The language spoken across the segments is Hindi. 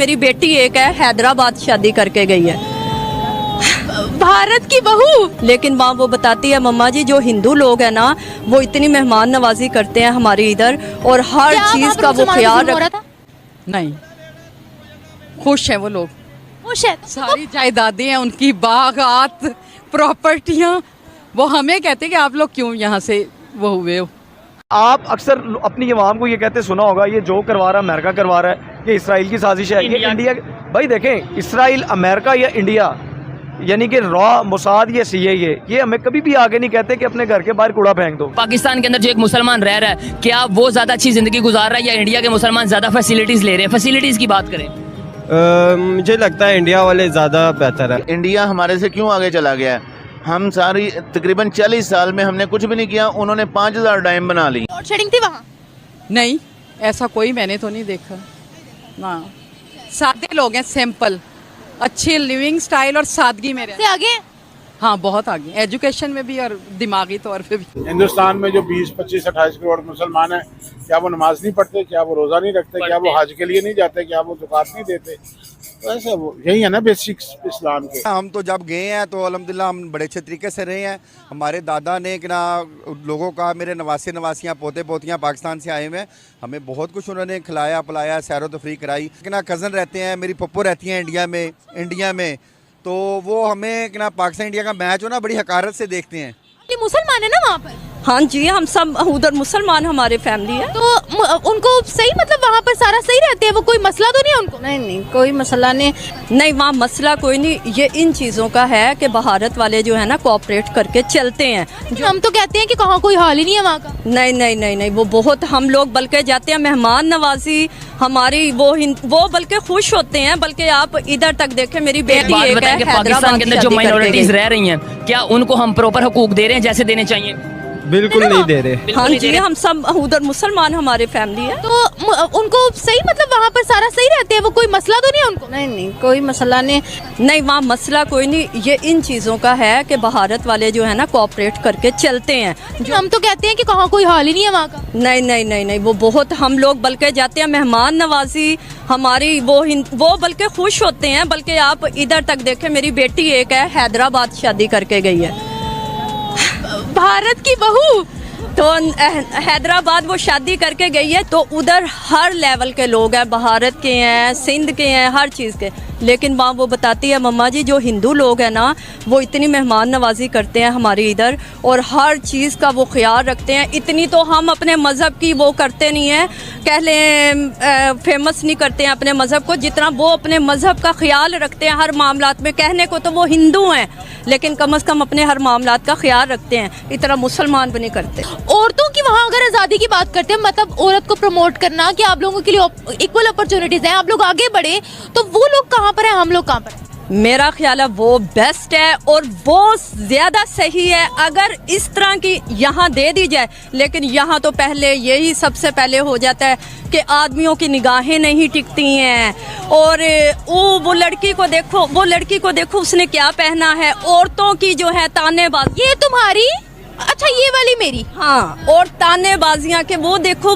मेरी बेटी एक है, हैदराबाद शादी करके गई है, भारत की बहू। लेकिन माँ वो बताती है, मम्मा जी जो हिंदू लोग हैं ना वो इतनी मेहमान नवाजी करते हैं हमारे इधर, और हर चीज का वो ख्याल रख। नहीं, खुश हैं वो लोग, खुश है। सारी जायदादें हैं उनकी, बागात, प्रॉपर्टियां। वो हमें कहते हैं कि आप लोग क्यों यहाँ से वो हुए हो। आप अक्सर अपनी अवाम को ये कहते सुना होगा, ये जो करवा रहा है अमेरिका करवा रहा है, ये इसराइल की साजिश है, ये इंडिया। भाई देखें, इसराइल, अमेरिका या इंडिया, यानी कि रॉ, मोसाद, ये CIA, ये हमें कभी भी आगे नहीं कहते कि अपने घर के बाहर कूड़ा फेंक दो। पाकिस्तान के अंदर जो एक मुसलमान रह रहा है, क्या वो ज्यादा अच्छी जिंदगी गुजार रहा है या इंडिया के मुसलमान ज्यादा फैसिलिटीज ले रहे हैं? फैसिलिटीज की बात करें, मुझे लगता है इंडिया वाले ज़्यादा बेहतर है। इंडिया हमारे से क्यों आगे चला गया है? हम सारी तकरीबन 40 साल में हमने कुछ भी नहीं किया, उन्होंने 5000 डैम बना ली। लोड शेडिंग थी वहाँ? नहीं, ऐसा कोई मैंने तो नहीं देखा ना। सादे लोग हैं, सिंपल, अच्छी लिविंग स्टाइल और सादगी में रहते से आगे? हाँ, बहुत आगे, एजुकेशन में भी और दिमागी तौर पे भी। हिंदुस्तान में जो 20, 25, 28 करोड़ मुसलमान हैं, क्या वो नमाज नहीं पढ़ते? क्या वो रोज़ा नहीं रखते? क्या वो हज के लिए नहीं जाते? क्या वो ज़कात नहीं देते? तो ऐसा वो यही है ना बेसिक्स इस्लाम के। हम तो जब गए हैं तो अल्हम्दुलिल्लाह हम बड़े अच्छे तरीके से रहे हैं। हमारे दादा ने कि ना लोगों का, मेरे नवासे नवासियाँ, पोते पोतियाँ पाकिस्तान से आए हुए हैं, हमें बहुत कुछ उन्होंने खिलाया पिलाया, सैरो तफरी कराई। कि ना कज़न रहते हैं, मेरी पप्पो रहती हैं इंडिया में, तो वो हमें कि ना पाकिस्तान इंडिया का मैच हो ना बड़ी हकारत से देखते हैं। ये मुसलमान है ना वहाँ पर? हाँ जी, हम सब उधर मुसलमान, हमारे फैमिली है। तो उनको सही, मतलब वहाँ पर सारा सही रहते हैं, वो कोई मसला तो नहीं है उनको? नहीं, कोई मसला नहीं, वहाँ मसला कोई नहीं। ये इन चीज़ों का है कि भारत वाले जो है ना कोऑपरेट करके चलते हैं। जो हम तो कहते हैं कि कहाँ कोई हाल ही नहीं है वहाँ का। नहीं, वो बहुत, हम लोग बल्कि जाते हैं मेहमान नवाजी हमारी, वो बल्कि खुश होते हैं। बल्कि आप इधर तक देखें, मेरी बेटी एक है, पाकिस्तान के अंदर जो माइनॉरिटीज रह रही हैं, क्या उनको हम प्रॉपर हुकूक दे रहे हैं जैसे देने चाहिए? बिल्कुल नहीं दे रहे। हाँ जी, हम सब उधर मुसलमान, हमारे फैमिली है। तो उनको सही, मतलब वहाँ पर सारा सही रहते हैं, वो कोई मसला तो नहीं है उनको? नहीं, कोई मसला नहीं, वहाँ मसला कोई नहीं। ये इन चीज़ों का है कि भारत वाले जो है ना कोऑपरेट करके चलते हैं। जो हम तो कहते हैं कि कहाँ कोई हाल ही नहीं है वहाँ का। नहीं, वो बहुत, हम लोग बल्कि जाते हैं मेहमान नवाजी हमारी, वो बल्कि खुश होते हैं। बल्कि आप इधर तक देखें, मेरी बेटी एक है, हैदराबाद शादी करके गई है, भारत की बहू। तो हैदराबाद वो शादी करके गई है। तो उधर हर लेवल के लोग हैं, भारत के हैं, सिंध के हैं, हर चीज़ के। लेकिन माँ वो बताती है, मम्मा जी जो हिंदू लोग हैं ना वो इतनी मेहमान नवाजी करते हैं हमारे इधर, और हर चीज़ का वो ख्याल रखते हैं। इतनी तो हम अपने मज़हब की वो करते नहीं हैं, कह लें फेमस नहीं करते हैं अपने मज़हब को, जितना वो अपने मज़हब का ख्याल रखते हैं हर मामलात में। कहने को तो वो हिंदू हैं, लेकिन कम से कम अपने हर मामलात का ख्याल रखते हैं, इतना मुसलमान भी नहीं करते। औरतों की वहाँ अगर आज़ादी की बात करते हैं, मतलब औरत को प्रमोट करना कि आप लोगों के लिए इक्वल अपॉर्चुनिटीज हैं, आप लोग आगे बढ़े, तो वो लोग कहाँ पर हैं, हम लोग कहाँ पर हैं? मेरा ख्याल है वो बेस्ट है और वो ज़्यादा सही है अगर इस तरह की यहाँ दे दी जाए। लेकिन यहाँ तो पहले यही सबसे पहले हो जाता है कि आदमियों की निगाहें नहीं टिकती हैं, और वो लड़की को देखो उसने क्या पहना है। औरतों की जो है तानेबाज, ये तुम्हारी, अच्छा ये वाली मेरी, हाँ, और तानेबाजियाँ के वो देखो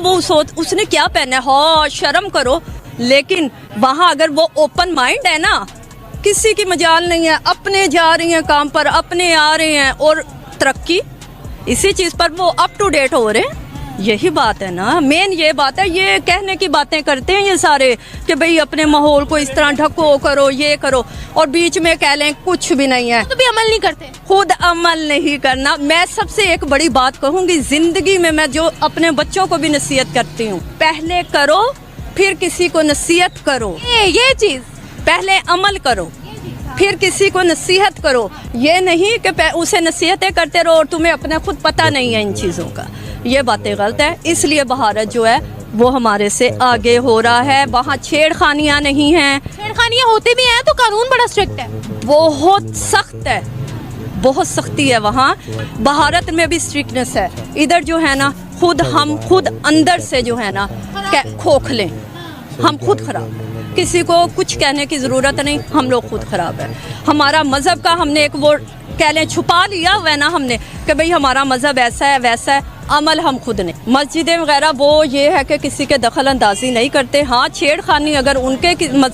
उसने क्या पहना है, हाँ शर्म करो। लेकिन वहाँ अगर वो ओपन माइंड है ना, किसी की मजाल नहीं है, अपने जा रही हैं काम पर, अपने आ रहे हैं, और तरक्की इसी चीज़ पर वो अप टू डेट हो रहे हैं। यही बात है ना, मेन ये बात है। ये कहने की बातें करते हैं ये सारे कि भाई अपने माहौल को इस तरह ढको, करो, ये करो, और बीच में कह लें कुछ भी नहीं है, तो भी अमल नहीं करते, खुद अमल नहीं करना। मैं सबसे एक बड़ी बात कहूँगी, जिंदगी में मैं जो अपने बच्चों को भी नसीहत करती हूँ, पहले करो फिर किसी को नसीहत करो। ये चीज़, पहले अमल करो फिर किसी को नसीहत करो। ये नहीं कि उसे नसीहतें करते रहो और तुम्हें अपना खुद पता नहीं है इन चीज़ों का। ये बातें गलत है। इसलिए भारत जो है वो हमारे से आगे हो रहा है। वहाँ छेड़खानियाँ नहीं हैं। छेड़खानियाँ होते भी हैं तो कानून बड़ा स्ट्रिक्ट है, बहुत सख्त है, बहुत सख्ती है वहाँ। भारत में भी स्ट्रिक्टनेस है, इधर जो है ना हम खुद अंदर से जो है ना खोखले, हम खुद खराब। किसी को कुछ कहने की ज़रूरत नहीं, हम लोग खुद ख़राब है। हमारा मज़हब का हमने एक वो कह लें छुपा लिया हुआ है ना हमने, कि भाई हमारा मज़हब ऐसा है वैसा है। अमल हम खुद ने, मस्जिदें वगैरह वो ये है कि किसी के दखल अंदाजी नहीं करते। हाँ, छेड़खानी अगर उनके मज़हब